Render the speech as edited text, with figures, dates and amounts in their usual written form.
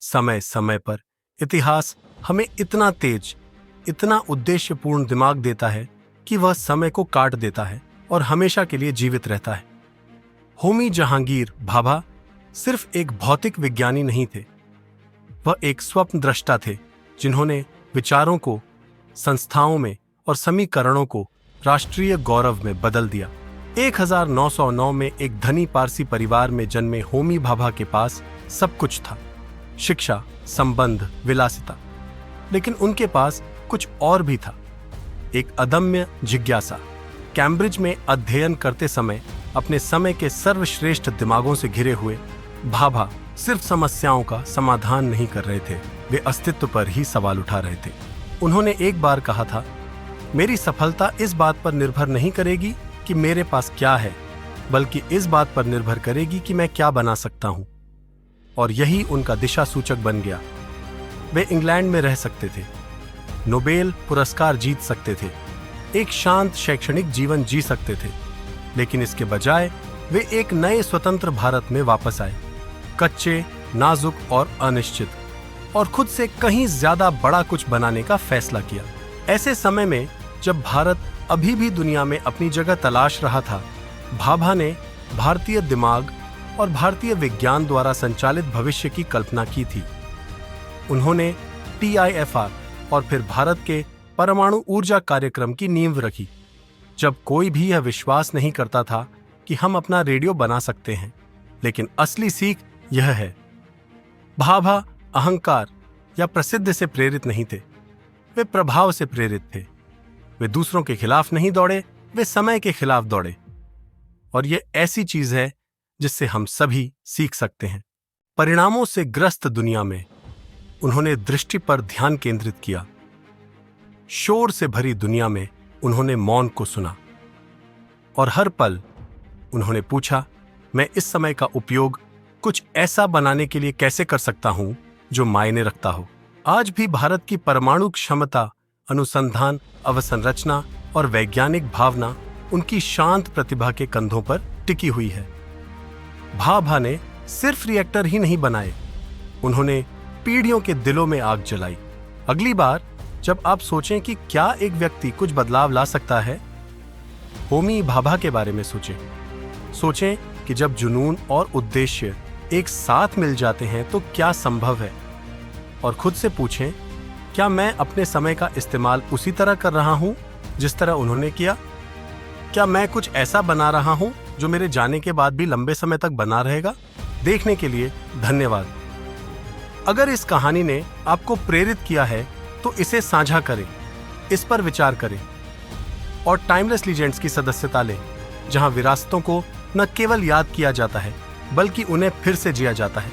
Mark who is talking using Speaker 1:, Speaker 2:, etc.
Speaker 1: समय समय पर इतिहास हमें इतना तेज, इतना उद्देश्यपूर्ण दिमाग देता है कि वह समय को काट देता है और हमेशा के लिए जीवित रहता है। होमी जहांगीर भाभा सिर्फ एक भौतिक विज्ञानी नहीं थे, वह एक स्वप्न दृष्टा थे जिन्होंने विचारों को संस्थाओं में और समीकरणों को राष्ट्रीय गौरव में बदल दिया। 1909 में एक धनी पारसी परिवार में जन्मे होमी भाभा के पास सब कुछ था, शिक्षा, संबंध, विलासिता। लेकिन उनके पास कुछ और भी था, एक अदम्य जिज्ञासा। कैम्ब्रिज में अध्ययन करते समय अपने समय के सर्वश्रेष्ठ दिमागों से घिरे हुए भाभा सिर्फ समस्याओं का समाधान नहीं कर रहे थे, वे अस्तित्व पर ही सवाल उठा रहे थे। उन्होंने एक बार कहा था, मेरी सफलता इस बात पर निर्भर नहीं करेगी कि मेरे पास क्या है, बल्कि इस बात पर निर्भर करेगी कि मैं क्या बना सकता हूं। और यही उनका दिशा सूचक बन गया। वे इंग्लैंड में रह सकते थे, नोबेल पुरस्कार जीत सकते थे, एक शांत शैक्षणिक जीवन जी सकते थे, लेकिन इसके बजाय वे एक नए स्वतंत्र भारत में वापस आए, कच्चे, नाजुक और अनिश्चित, और खुद से कहीं ज्यादा बड़ा कुछ बनाने का फैसला किया। ऐसे समय में जब भारत अभी भी दुनिया में अपनी जगह तलाश रहा था, भाभा ने भारतीय दिमाग और भारतीय विज्ञान द्वारा संचालित भविष्य की कल्पना की थी। उन्होंने TIFR और फिर भारत के परमाणु ऊर्जा कार्यक्रम की नींव रखी, जब कोई भी यह विश्वास नहीं करता था कि हम अपना रेडियो बना सकते हैं। लेकिन असली सीख यह है, भाभा अहंकार या प्रसिद्धि से प्रेरित नहीं थे, वे प्रभाव से प्रेरित थे। वे दूसरों के खिलाफ नहीं दौड़े, वे समय के खिलाफ दौड़े। और यह ऐसी चीज है जिससे हम सभी सीख सकते हैं। परिणामों से ग्रस्त दुनिया में उन्होंने दृष्टि पर ध्यान केंद्रित किया। शोर से भरी दुनिया में उन्होंने मौन को सुना, और हर पल उन्होंने पूछा, मैं इस समय का उपयोग कुछ ऐसा बनाने के लिए कैसे कर सकता हूं जो मायने रखता हो। आज भी भारत की परमाणु क्षमता, अनुसंधान, अवसंरचना और वैज्ञानिक भावना उनकी शांत प्रतिभा के कंधों पर टिकी हुई है। भाभा ने सिर्फ रिएक्टर ही नहीं बनाए, उन्होंने पीढ़ियों के दिलों में आग जलाई। अगली बार जब आप सोचें कि क्या एक व्यक्ति कुछ बदलाव ला सकता है, होमी भाभा के बारे में सोचें कि जब जुनून और उद्देश्य एक साथ मिल जाते हैं तो क्या संभव है। और खुद से पूछें, क्या मैं अपने समय का इस्तेमाल उसी तरह कर रहा हूं जिस तरह उन्होंने किया? क्या मैं कुछ ऐसा बना रहा हूं जो मेरे जाने के बाद भी लंबे समय तक बना रहेगा? देखने के लिए धन्यवाद। अगर इस कहानी ने आपको प्रेरित किया है तो इसे साझा करें, इस पर विचार करें और टाइमलेस लीजेंड्स की सदस्यता लें, जहां विरासतों को न केवल याद किया जाता है बल्कि उन्हें फिर से जिया जाता है।